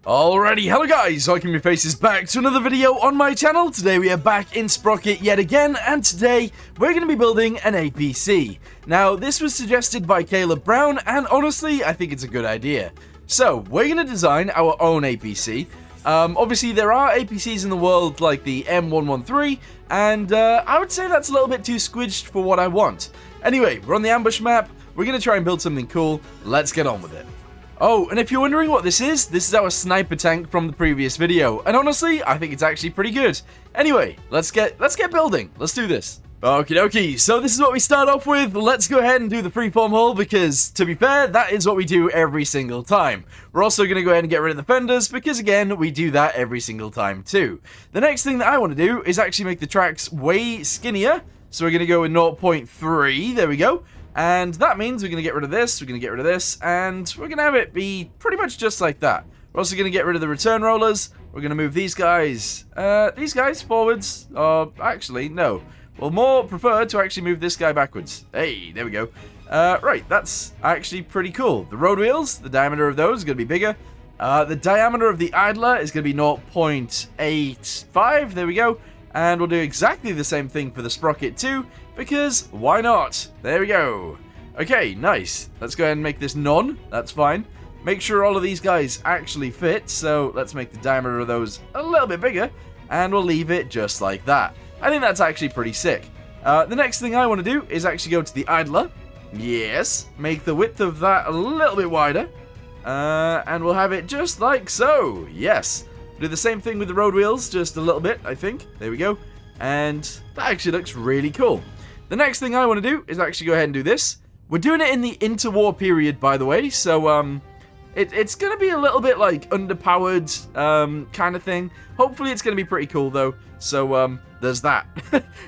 Alrighty, hello guys, welcome your faces back to another video on my channel. Today we are back in Sprocket yet again, and today we're going to be building an APC. Now, this was suggested by Caleb Brown, and honestly, I think it's a good idea. So, we're going to design our own APC. Obviously, there are APCs in the world like the M113, and I would say that's a little bit too squidged for what I want. Anyway, we're on the ambush map, we're going to try and build something cool, let's get on with it. Oh, and if you're wondering what this is our sniper tank from the previous video, and honestly, I think it's actually pretty good. Anyway, let's get building. Let's do this. Okie dokie, so this is what we start off with. Let's go ahead and do the freeform hull because, to be fair, that is what we do every single time. We're also going to go ahead and get rid of the fenders because, again, we do that every single time too. The next thing that I want to do is actually make the tracks way skinnier. So we're going to go with 0.3, there we go. And that means we're going to get rid of this, we're going to get rid of this, and we're going to have it be pretty much just like that. We're also going to get rid of the return rollers. We're going to move these guys forwards. Actually, no. We'll more prefer to actually move this guy backwards. Hey, there we go. Right, that's actually pretty cool. The road wheels, the diameter of those is going to be bigger. The diameter of the idler is going to be 0.85, there we go. And we'll do exactly the same thing for the sprocket too, because why not? There we go. Okay, nice. Let's go ahead and make this none. That's fine. Make sure all of these guys actually fit, so let's make the diameter of those a little bit bigger, and we'll leave it just like that. I think that's actually pretty sick. The next thing I want to do is actually go to the idler. Yes, make the width of that a little bit wider, and we'll have it just like so. Yes. Do the same thing with the road wheels, just a little bit, I think. There we go. And that actually looks really cool. The next thing I want to do is actually go ahead and do this. We're doing it in the interwar period, by the way, so it's going to be a little bit like underpowered kind of thing. Hopefully it's going to be pretty cool, though. So there's that.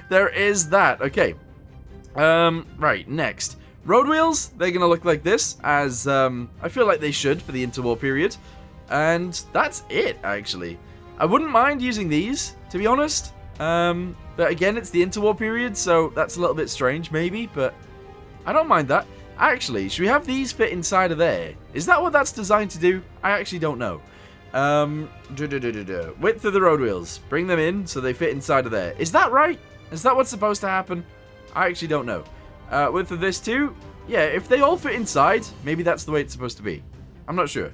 There is that. Okay. Right, next. Road wheels, they're going to look like this, as I feel like they should for the interwar period. And that's it, actually. I wouldn't mind using these, to be honest. But again, it's the interwar period, so that's a little bit strange, maybe. But I don't mind that. Actually, should we have these fit inside of there? Is that what that's designed to do? I actually don't know. Width of the road wheels. Bring them in so they fit inside of there. Is that right? Is that what's supposed to happen? I actually don't know. Width of this too? Yeah, if they all fit inside, maybe that's the way it's supposed to be. I'm not sure.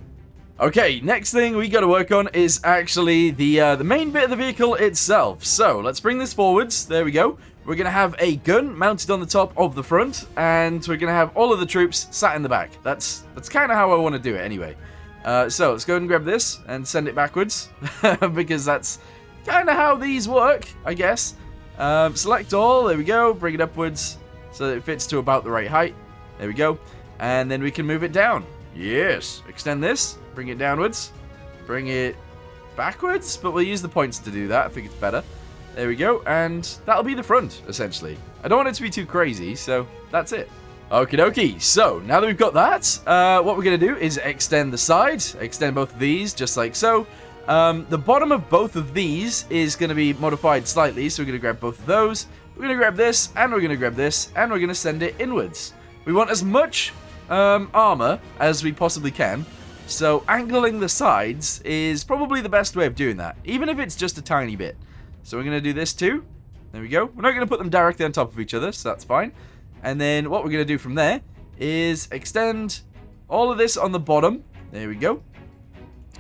Okay, next thing we got to work on is actually the main bit of the vehicle itself. So, let's bring this forwards. There we go. We're going to have a gun mounted on the top of the front, and we're going to have all of the troops sat in the back. That's kind of how I want to do it anyway. So, let's go ahead and grab this and send it backwards, because that's kind of how these work, I guess. Select all, there we go. Bring it upwards so that it fits to about the right height. There we go. And then we can move it down. Yes. Extend this. Bring it downwards. Bring it backwards. But we'll use the points to do that. I think it's better. There we go. And that'll be the front, essentially. I don't want it to be too crazy, so that's it. Okie dokie. So, now that we've got that, what we're going to do is extend the sides. Extend both of these, just like so. The bottom of both of these is going to be modified slightly, so we're going to grab both of those. We're going to grab this, and we're going to grab this, and we're going to send it inwards. We want as much armor as we possibly can, so angling the sides is probably the best way of doing that, even if it's just a tiny bit. So we're going to do this too. There we go. We're not going to put them directly on top of each other, so that's fine. And then what we're going to do from there is extend all of this on the bottom. There we go.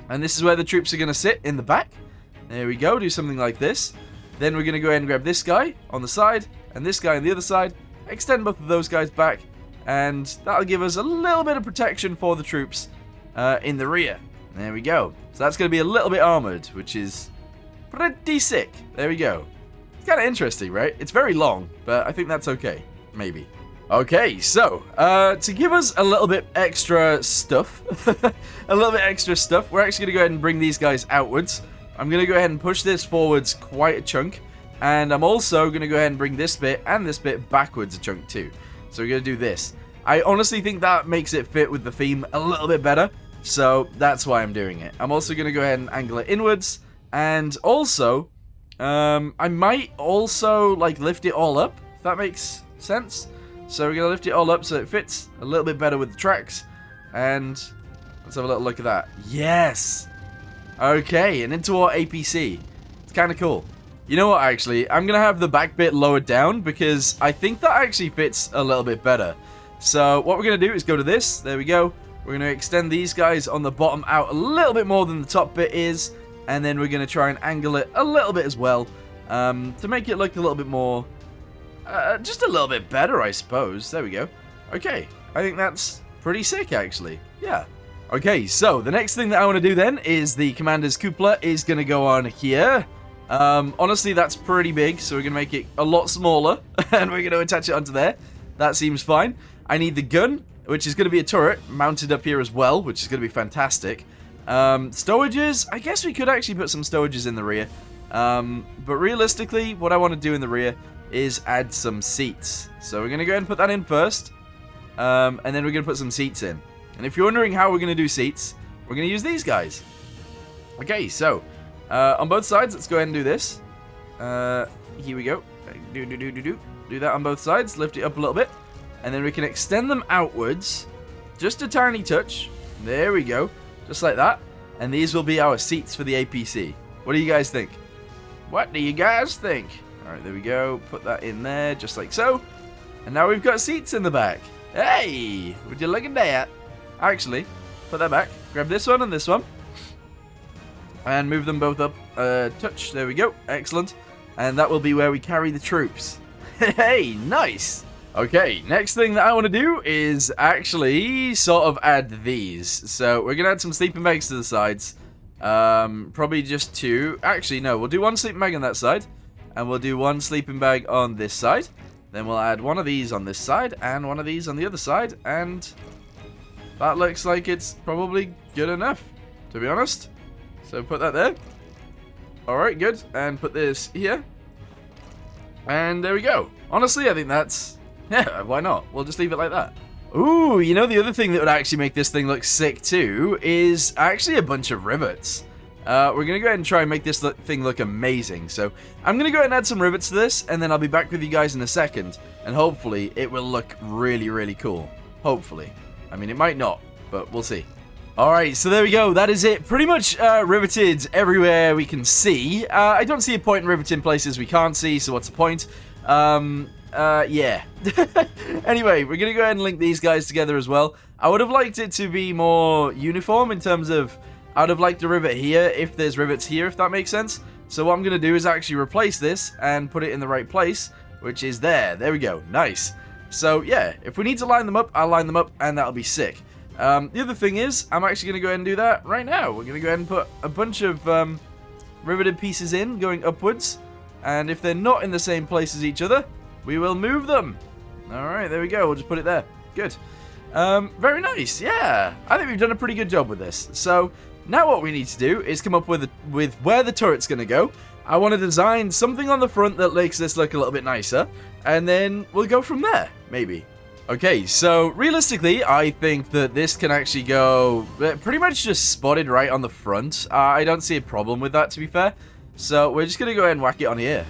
And this is where the troops are going to sit in the back. There we go. Do something like this. Then we're going to go ahead and grab this guy on the side and this guy on the other side. Extend both of those guys back. And that'll give us a little bit of protection for the troops in the rear. There we go. So that's going to be a little bit armored, which is pretty sick. There we go. It's kind of interesting, right? It's very long, but I think that's okay. Maybe. Okay, so, to give us a little bit extra stuff, we're actually going to go ahead and bring these guys outwards. I'm going to go ahead and push this forwards quite a chunk. And I'm also going to go ahead and bring this bit and this bit backwards a chunk too. So we're going to do this. I honestly think that makes it fit with the theme a little bit better. So that's why I'm doing it. I'm also going to go ahead and angle it inwards. And also, I might also like lift it all up, if that makes sense. So we're going to lift it all up so it fits a little bit better with the tracks. And let's have a little look at that. Yes! Okay, and into our APC. It's kind of cool. You know what, actually? I'm going to have the back bit lowered down because I think that actually fits a little bit better. So what we're going to do is go to this. There we go. We're going to extend these guys on the bottom out a little bit more than the top bit is. And then we're going to try and angle it a little bit as well to make it look a little bit more, just a little bit better, I suppose. There we go. Okay, I think that's pretty sick, actually. Yeah. Okay, so the next thing that I want to do then is the commander's cupola is going to go on here. Honestly, that's pretty big, so we're going to make it a lot smaller, and we're going to attach it onto there. That seems fine. I need the gun, which is going to be a turret, mounted up here as well, which is going to be fantastic. Stowages, I guess we could actually put some stowages in the rear. But realistically, what I want to do in the rear is add some seats. So we're going to go ahead and put that in first, and then we're going to put some seats in. And if you're wondering how we're going to do seats, we're going to use these guys. Okay, so on both sides, let's go ahead and do this. Here we go. Do that on both sides. Lift it up a little bit. And then we can extend them outwards. Just a tiny touch. There we go. Just like that. And these will be our seats for the APC. What do you guys think? What do you guys think? Alright, there we go. Put that in there, just like so. And now we've got seats in the back. Hey! Would you look at that? Actually, put that back. Grab this one and this one. And move them both up a touch. There we go. Excellent. And that will be where we carry the troops. Hey, nice! Okay, next thing that I want to do is actually sort of add these. So we're going to add some sleeping bags to the sides. Probably just two. Actually, no, we'll do one sleeping bag on that side. And we'll do one sleeping bag on this side. Then we'll add one of these on this side and one of these on the other side. And that looks like it's probably good enough, to be honest. So put that there. Alright, good. And put this here. And there we go. Honestly, I think that's... yeah, why not? We'll just leave it like that. Ooh, you know the other thing that would actually make this thing look sick too is actually a bunch of rivets. We're going to go ahead and try and make this thing look amazing. So I'm going to go ahead and add some rivets to this, and then I'll be back with you guys in a second. And hopefully it will look really, really cool. Hopefully. I mean, it might not, but we'll see. Alright, so there we go. That is it. Pretty much riveted everywhere we can see. I don't see a point in riveting places we can't see, so what's the point? Yeah. Anyway, we're going to go ahead and link these guys together as well. I would have liked it to be more uniform in terms of, I would have liked a rivet here if there's rivets here, if that makes sense. So what I'm going to do is actually replace this and put it in the right place, which is there. There we go. Nice. So yeah, if we need to line them up, I'll line them up and that'll be sick. The other thing is, I'm actually going to go ahead and do that right now. We're going to go ahead and put a bunch of riveted pieces in, going upwards. And if they're not in the same place as each other, we will move them. Alright, there we go. We'll just put it there. Good. Very nice. Yeah. I think we've done a pretty good job with this. So, now what we need to do is come up with where the turret's going to go. I want to design something on the front that makes this look a little bit nicer. And then we'll go from there, maybe. Okay, so realistically, I think that this can actually go pretty much just spotted right on the front. I don't see a problem with that, to be fair. So we're just going to go ahead and whack it on here.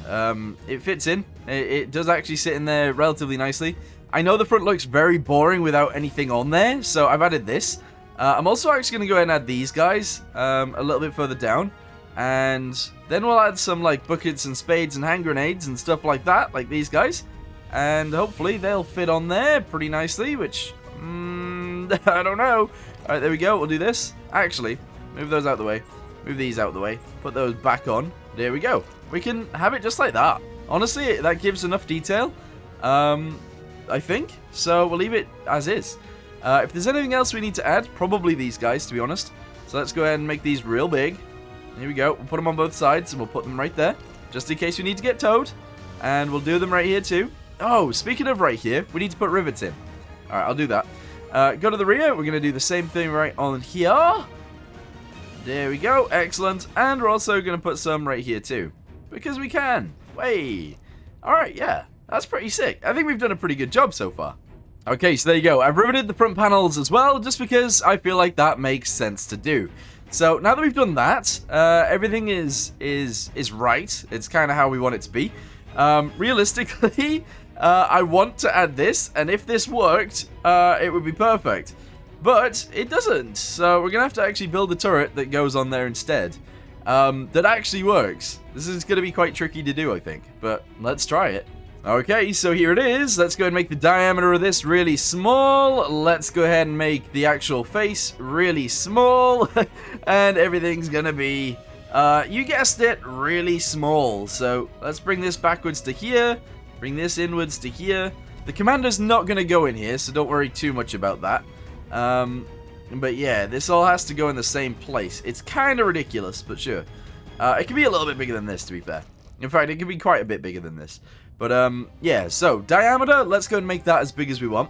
It fits in. It does actually sit in there relatively nicely. I know the front looks very boring without anything on there, so I've added this. I'm also actually going to go ahead and add these guys a little bit further down. And then we'll add some like buckets and spades and hand grenades and stuff like that, like these guys. And hopefully they'll fit on there pretty nicely, which, I don't know. Alright, there we go. We'll do this. Actually, move those out the way. Move these out the way. Put those back on. There we go. We can have it just like that. Honestly, that gives enough detail, I think. So we'll leave it as is. If there's anything else we need to add, probably these guys, to be honest. So let's go ahead and make these real big. Here we go. We'll put them on both sides, and we'll put them right there, just in case we need to get towed. And we'll do them right here, too. Oh, speaking of right here, we need to put rivets in. Alright, I'll do that. Go to the rear. We're going to do the same thing right on here. There we go. Excellent. And we're also going to put some right here, too. Because we can. Way. Alright, yeah. That's pretty sick. I think we've done a pretty good job so far. Okay, so there you go. I've riveted the front panels as well, just because I feel like that makes sense to do. So now that we've done that, everything is right. It's kind of how we want it to be. Realistically, I want to add this, and if this worked, it would be perfect. But it doesn't. So we're going to have to actually build a turret that goes on there instead. That actually works. This is going to be quite tricky to do, I think. But let's try it. Okay, so here it is. Let's go ahead and make the diameter of this really small. Let's go ahead and make the actual face really small. And everything's going to be, you guessed it, really small. So let's bring this backwards to here. Bring this inwards to here. The commander's not going to go in here, so don't worry too much about that. But yeah, this all has to go in the same place. It's kind of ridiculous, but sure. It can be a little bit bigger than this, to be fair. In fact, it can be quite a bit bigger than this. But, yeah, so, diameter, let's go and make that as big as we want.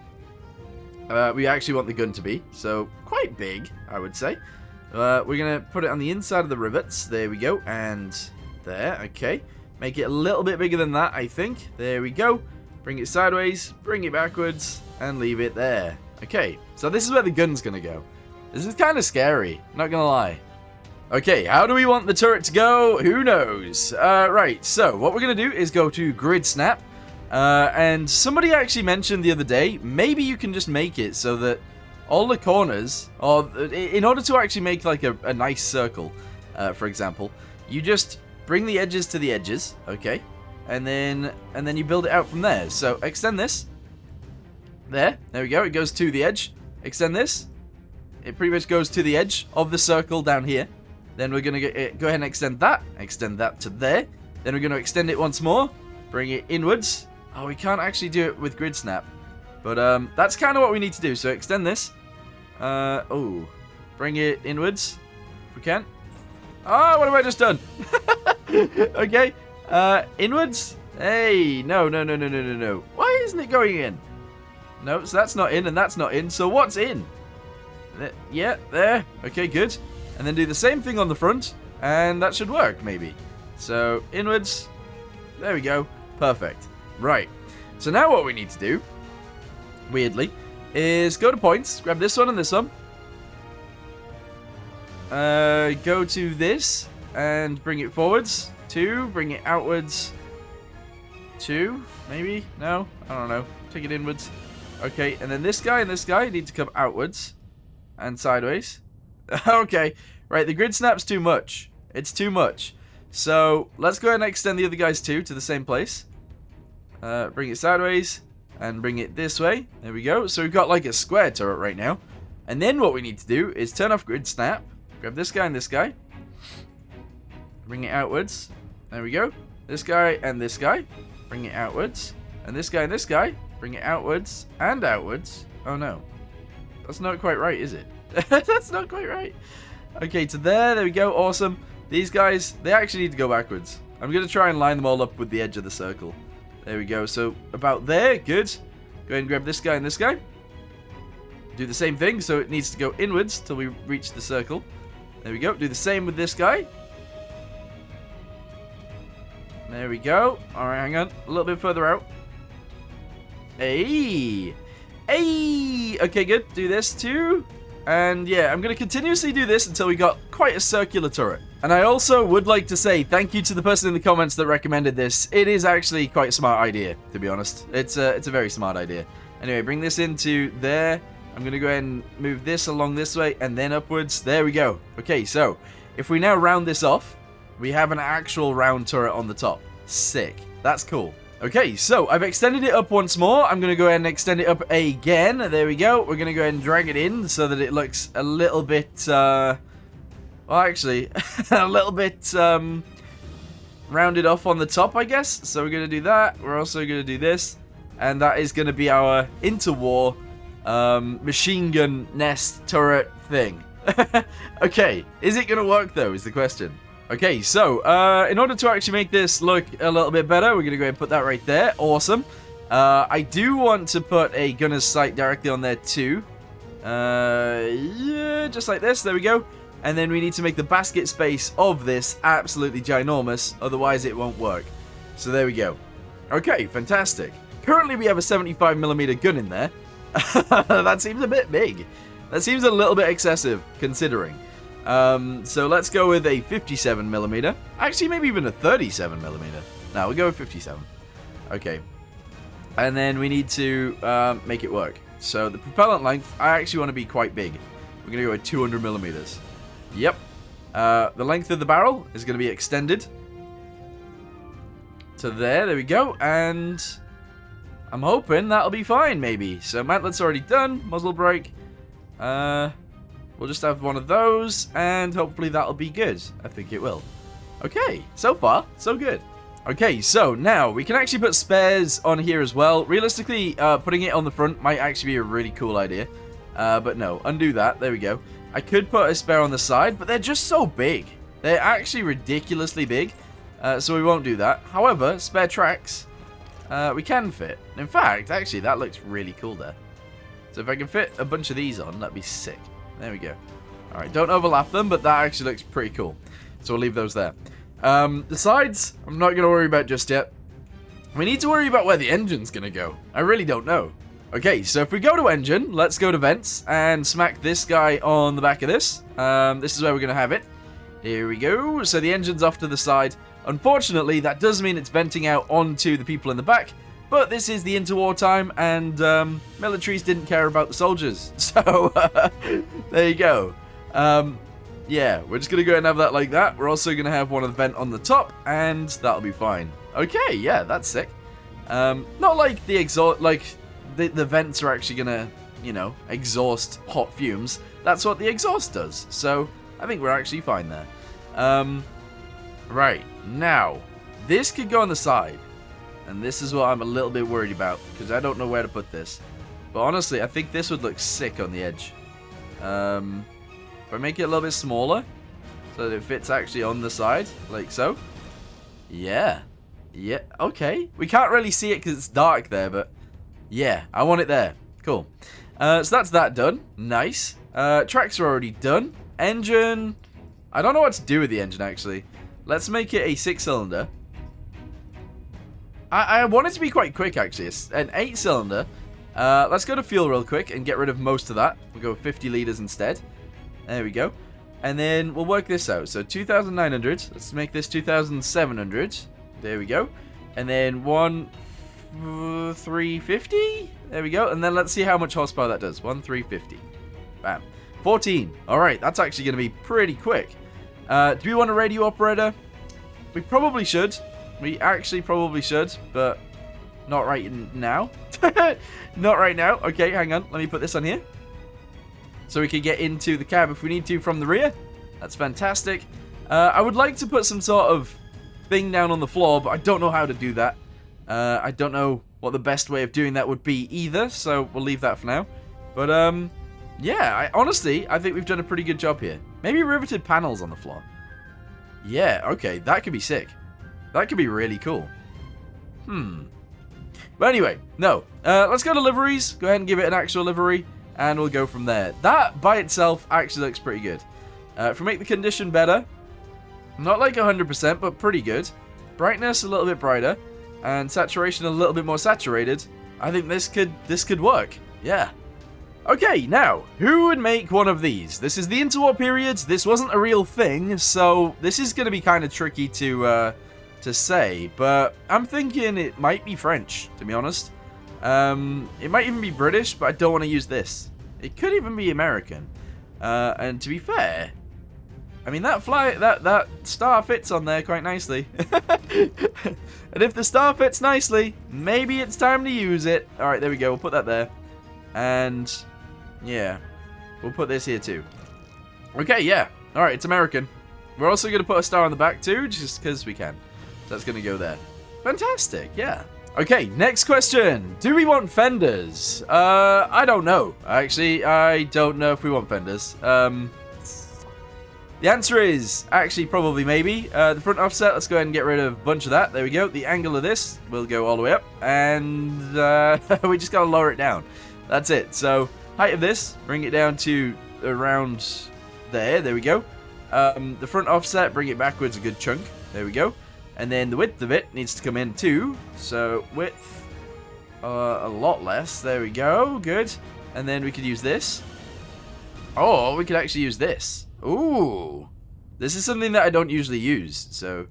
We actually want the gun to be, so, quite big, I would say. We're going to put it on the inside of the rivets. There we go, and there, okay. Make it a little bit bigger than that, I think. There we go. Bring it sideways, bring it backwards, and leave it there. Okay, so this is where the gun's going to go. This is kind of scary, not going to lie. Okay, how do we want the turret to go? Who knows? Right, so what we're going to do is go to grid snap. And somebody actually mentioned the other day, maybe you can just make it so that all the corners, or in order to actually make like a nice circle, for example, you just bring the edges to the edges, okay? And then you build it out from there. So extend this. There we go. It goes to the edge. Extend this. It pretty much goes to the edge of the circle down here. Then we're going to go ahead and extend that to there. Then we're going to extend it once more, bring it inwards. Oh, we can't actually do it with grid snap, but that's kind of what we need to do. So extend this. Oh, bring it inwards if we can. Oh, what have I just done? Okay, inwards. Hey, no. Why isn't it going in? No, so that's not in and that's not in. So what's in? Yeah, there. Okay, good. And then do the same thing on the front, and that should work, maybe. So, inwards. There we go. Perfect. Right. So now what we need to do, weirdly, is go to points, grab this one and this one. Go to this, and bring it forwards. 2, bring it outwards. 2, maybe? No? I don't know. Take it inwards. Okay, and then this guy and this guy need to come outwards and sideways. Okay, right, the grid snap's too much. It's too much. So, let's go ahead and extend the other guys too to the same place. Bring it sideways, and bring it this way. There we go. So we've got like a square turret right now. And then what we need to do is turn off grid snap. Grab this guy and this guy. Bring it outwards. There we go. This guy and this guy. Bring it outwards. And this guy and this guy. Bring it outwards and outwards. Oh no. That's not quite right, is it? That's not quite right. Okay, to there. There we go. Awesome. These guys, they actually need to go backwards. I'm going to try and line them all up with the edge of the circle. There we go. So, about there. Good. Go ahead and grab this guy and this guy. Do the same thing. So, it needs to go inwards till we reach the circle. There we go. Do the same with this guy. There we go. Alright, hang on. A little bit further out. Hey! Hey! Okay, good. Do this too. And yeah, I'm going to continuously do this until we got quite a circular turret. And I also would like to say thank you to the person in the comments that recommended this. It is actually quite a smart idea, to be honest. It's a very smart idea. Anyway, bring this into there. I'm going to go ahead and move this along this way and then upwards. There we go. Okay, so if we now round this off, we have an actual round turret on the top. Sick. That's cool. Okay, so I've extended it up once more. I'm going to go ahead and extend it up again. There we go. We're going to go ahead and drag it in so that it looks a little bit, well, actually, a little bit rounded off on the top, I guess. So we're going to do that. We're also going to do this. And that is going to be our interwar machine gun nest turret thing. Okay, is it going to work, though, is the question. Okay, so, in order to actually make this look a little bit better, we're going to go ahead and put that right there. Awesome. I do want to put a gunner's sight directly on there, too. Yeah, just like this. There we go. And then we need to make the basket space of this absolutely ginormous, otherwise it won't work. So there we go. Okay, fantastic. Currently, we have a 75mm gun in there. That seems a bit big. That seems a little bit excessive, considering. So let's go with a 57mm. Actually, maybe even a 37mm. No, we'll go with 57. Okay. And then we need to make it work. So the propellant length, I actually want to be quite big. We're going to go with 200 millimeters. Yep. The length of the barrel is going to be extended to there. There we go. And I'm hoping that'll be fine, maybe. So mantlet's already done. Muzzle brake. We'll just have one of those, and hopefully that'll be good. I think it will. Okay, so far, so good. Okay, so now we can actually put spares on here as well. Realistically, putting it on the front might actually be a really cool idea. But no, undo that. There we go. I could put a spare on the side, but they're just so big. They're actually ridiculously big, so we won't do that. However, spare tracks, we can fit. In fact, actually, that looks really cool there. So if I can fit a bunch of these on, that'd be sick. There we go. Alright, don't overlap them, but that actually looks pretty cool. So we'll leave those there. The sides, I'm not going to worry about just yet. We need to worry about where the engine's going to go. I really don't know. Okay, so if we go to engine, let's go to vents and smack this guy on the back of this. This is where we're going to have it. Here we go. So the engine's off to the side. Unfortunately, that does mean it's venting out onto the people in the back. But this is the interwar time, and militaries didn't care about the soldiers. So, there you go. Yeah, we're just going to go ahead and have that like that. We're also going to have one of the vent on the top, and that'll be fine. Okay, yeah, that's sick. Not like the exhaust, like the vents are actually going to, you know, exhaust hot fumes. That's what the exhaust does. So, I think we're actually fine there. Right, now, this could go on the side. And this is what I'm a little bit worried about, because I don't know where to put this. But honestly, I think this would look sick on the edge. If I make it a little bit smaller, so that it fits actually on the side, like so. Yeah. Yeah, okay. We can't really see it because it's dark there, but yeah, I want it there. Cool. So that's that done. Nice. Tracks are already done. Engine. I don't know what to do with the engine, actually. Let's make it a 6-cylinder. I want it to be quite quick, actually. It's an 8-cylinder. Let's go to fuel real quick and get rid of most of that. We'll go 50 liters instead. There we go. And then we'll work this out. So 2,900. Let's make this 2,700. There we go. And then 350. There we go. And then let's see how much horsepower that does. 350. Bam. 14. All right. That's actually going to be pretty quick. Do we want a radio operator? We probably should. We actually probably should, but not right now. Not right now. Okay, hang on. Let me put this on here. So we can get into the cab if we need to from the rear. That's fantastic. I would like to put some sort of thing down on the floor, but I don't know how to do that. I don't know what the best way of doing that would be either, so we'll leave that for now. But, yeah, honestly, I think we've done a pretty good job here. Maybe riveted panels on the floor. Yeah, okay, that could be sick. That could be really cool. But anyway, no. Let's go to liveries. Go ahead and give it an actual livery. And we'll go from there. That, by itself, actually looks pretty good. If we make the condition better. Not like 100%, but pretty good. Brightness a little bit brighter. And saturation a little bit more saturated. I think this could work. Yeah. Okay, now, who would make one of these? This is the interwar period. This wasn't a real thing. So, this is going to be kind of tricky to say, but I'm thinking it might be French, to be honest. It might even be British, but I don't want to use this. It could even be American. And to be fair, I mean that star fits on there quite nicely. And if the star fits nicely, maybe it's time to use it. All right, there we go. We'll put that there, and yeah, we'll put this here too. Okay, yeah. All right, it's American. We're also going to put a star on the back too, just because we can. That's going to go there. Fantastic, yeah. Okay, next question. Do we want fenders? I don't know. Actually, I don't know if we want fenders. The answer is actually probably maybe. The front offset, let's go ahead and get rid of a bunch of that. There we go. The angle of this will go all the way up. And we just got to lower it down. That's it. So, height of this, bring it down to around there. There we go. The front offset, bring it backwards a good chunk. There we go. And then the width of it needs to come in too. So width, a lot less. There we go. Good. And then we could use this. Oh, we could actually use this. Ooh. This is something that I don't usually use. So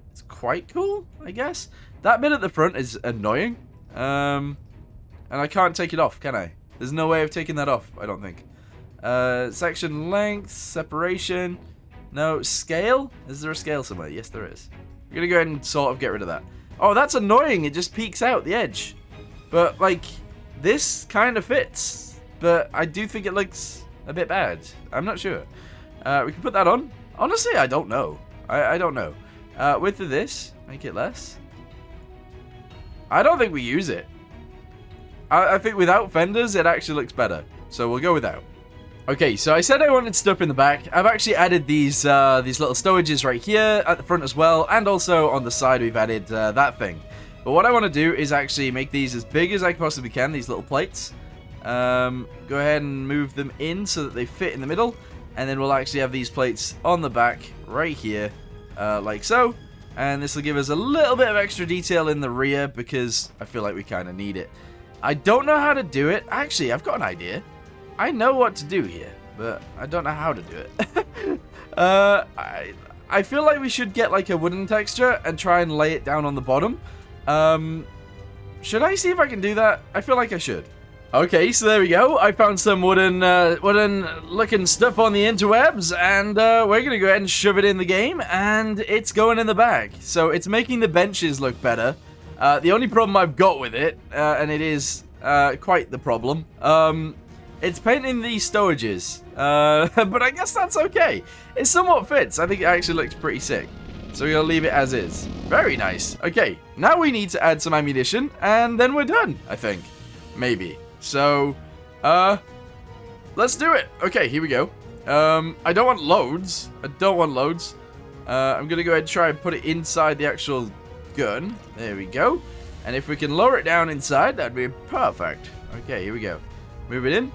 it's quite cool, I guess. That bit at the front is annoying. I And I can't take it off, can I? There's no way of taking that off, I don't think. Section length, separation. No, scale? Is there a scale somewhere? Yes, there is. We're going to go ahead and sort of get rid of that. Oh, that's annoying. It just peeks out the edge. But, like, this kind of fits. But I do think it looks a bit bad. I'm not sure. We can put that on. Honestly, I don't know. I don't know. Width of this, make it less. I don't think we use it. I think without fenders, it actually looks better. So we'll go without. Okay, so I said I wanted stuff in the back. I've actually added these little stowages right here at the front as well, and also on the side we've added that thing. But what I want to do is actually make these as big as I possibly can, these little plates. Go ahead and move them in so that they fit in the middle, and then we'll actually have these plates on the back right here, like so. And this will give us a little bit of extra detail in the rear because I feel like we kind of need it. I don't know how to do it. Actually, I've got an idea. I know what to do here, but I don't know how to do it. I feel like we should get like a wooden texture and try and lay it down on the bottom. Should I see if I can do that? I feel like I should. Okay, so there we go. I found some wooden looking stuff on the interwebs, and we're gonna go ahead and shove it in the game, and it's going in the back. So it's making the benches look better. The only problem I've got with it, and it is quite the problem, it's painting these stowages, but I guess that's okay. It somewhat fits. I think it actually looks pretty sick. So we're going to leave it as is. Very nice. Okay, now we need to add some ammunition, and then we're done, I think. Maybe. So, let's do it. Okay, here we go. I don't want loads. I'm going to go ahead and try and put it inside the actual gun. There we go. And if we can lower it down inside, that'd be perfect. Okay, here we go. Move it in.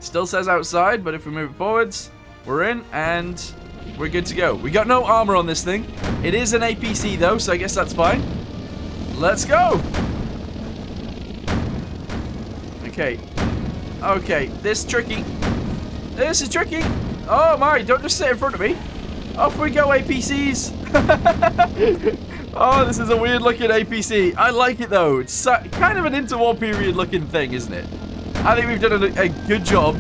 Still says outside, but if we move it forwards, we're in, and we're good to go. We got no armor on this thing. It is an APC, though, so I guess that's fine. Let's go! Okay. Okay, this is tricky. This is tricky. Oh, my, don't just sit in front of me. Off we go, APCs. Oh, this is a weird-looking APC. I like it, though. It's kind of an interwar period-looking thing, isn't it? I think we've done a good job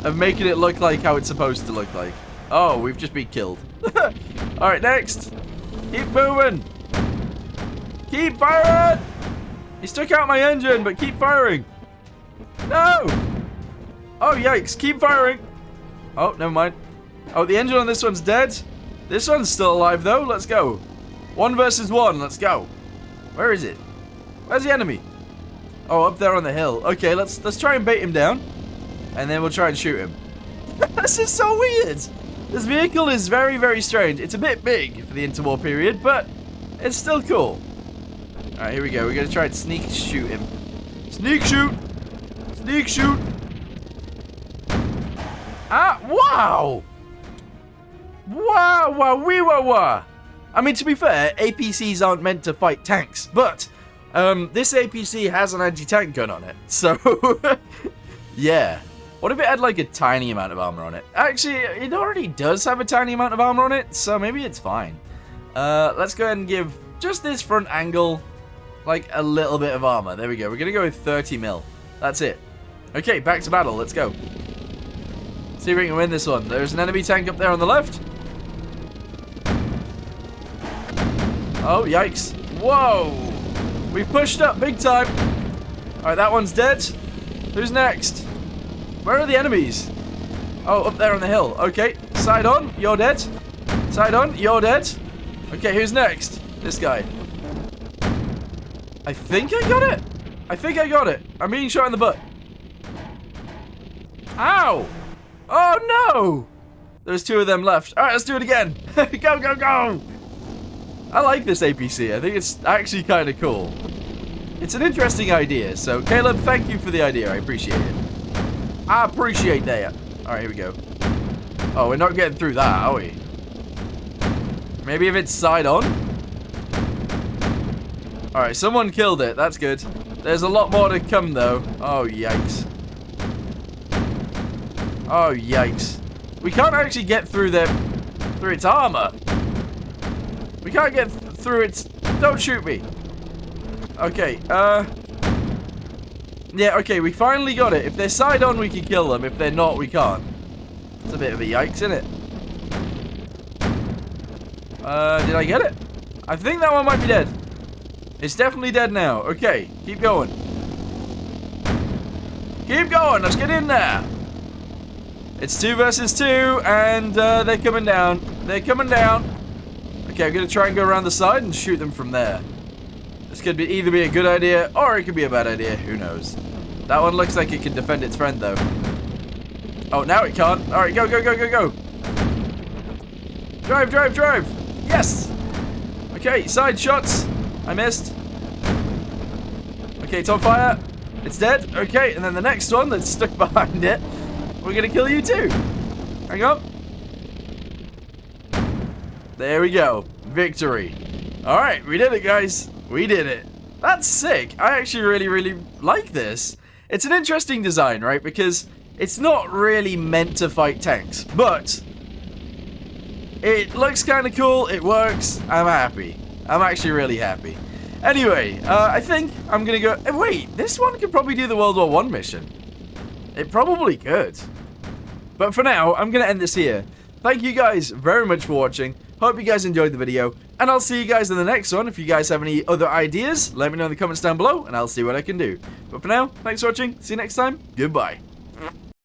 of making it look like how it's supposed to look like. Oh, we've just been killed. Alright, next. Keep moving. Keep firing! He stuck out my engine, but keep firing. No! Oh, yikes. Keep firing. Oh, never mind. Oh, the engine on this one's dead. This one's still alive, though. Let's go. 1 versus 1. Let's go. Where is it? Where's the enemy? Oh, up there on the hill. Okay, let's try and bait him down. And then we'll try and shoot him. This is so weird. This vehicle is very, very strange. It's a bit big for the interwar period, but it's still cool. Alright, here we go. We're going to try and sneak shoot him. Sneak shoot! Sneak shoot! Ah, wow! Wow, wow, wee, wah, wah. I mean, to be fair, APCs aren't meant to fight tanks, but this APC has an anti-tank gun on it, so yeah. What if it had like a tiny amount of armor on it? Actually, it already does have a tiny amount of armor on it, so maybe it's fine. Let's go ahead and give just this front angle like a little bit of armor. There we go. We're gonna go with 30 mil. That's it. Okay, back to battle. Let's go. See if we can win this one. There's an enemy tank up there on the left. Oh, yikes. Whoa! We've pushed up big time. Alright, that one's dead. Who's next? Where are the enemies? Oh, up there on the hill. Okay, side on, you're dead. Side on, you're dead. Okay, who's next? This guy. I think I got it. I think I got it. I'm being shot in the butt. Ow! Oh, no! There's 2 of them left. Alright, let's do it again. Go, go, go! I like this APC. I think it's actually kind of cool. It's an interesting idea. So, Caleb, thank you for the idea. I appreciate it. I appreciate that. Alright, here we go. Oh, we're not getting through that, are we? Maybe if it's side on? Alright, someone killed it. That's good. There's a lot more to come, though. Oh, yikes. Oh, yikes. We can't actually get through its armor. We can't get through its... Don't shoot me. Okay, Yeah, okay, we finally got it. If they're side on, we can kill them. If they're not, we can't. It's a bit of a yikes, isn't it? Did I get it? I think that one might be dead. It's definitely dead now. Okay, keep going. Keep going, let's get in there. It's 2 versus 2, and they're coming down. They're coming down. Okay, I'm going to try and go around the side and shoot them from there. This could either be a good idea, or it could be a bad idea. Who knows? That one looks like it can defend its friend, though. Oh, now it can't. Alright, go, go, go, go, go. Drive, drive, drive. Yes! Okay, side shots. I missed. Okay, it's on fire. It's dead. Okay, and then the next one that's stuck behind it, we're going to kill you too. Hang on. There we go. Victory. Alright, we did it, guys. We did it. That's sick. I actually really, really like this. It's an interesting design, right? Because it's not really meant to fight tanks, but it looks kind of cool. It works. I'm happy. I'm actually really happy. Anyway, I think I'm going to go... wait, this one could probably do the World War I mission. It probably could. But for now, I'm going to end this here. Thank you guys very much for watching. Hope you guys enjoyed the video, and I'll see you guys in the next one. If you guys have any other ideas, let me know in the comments down below, and I'll see what I can do. But for now, thanks for watching. See you next time. Goodbye.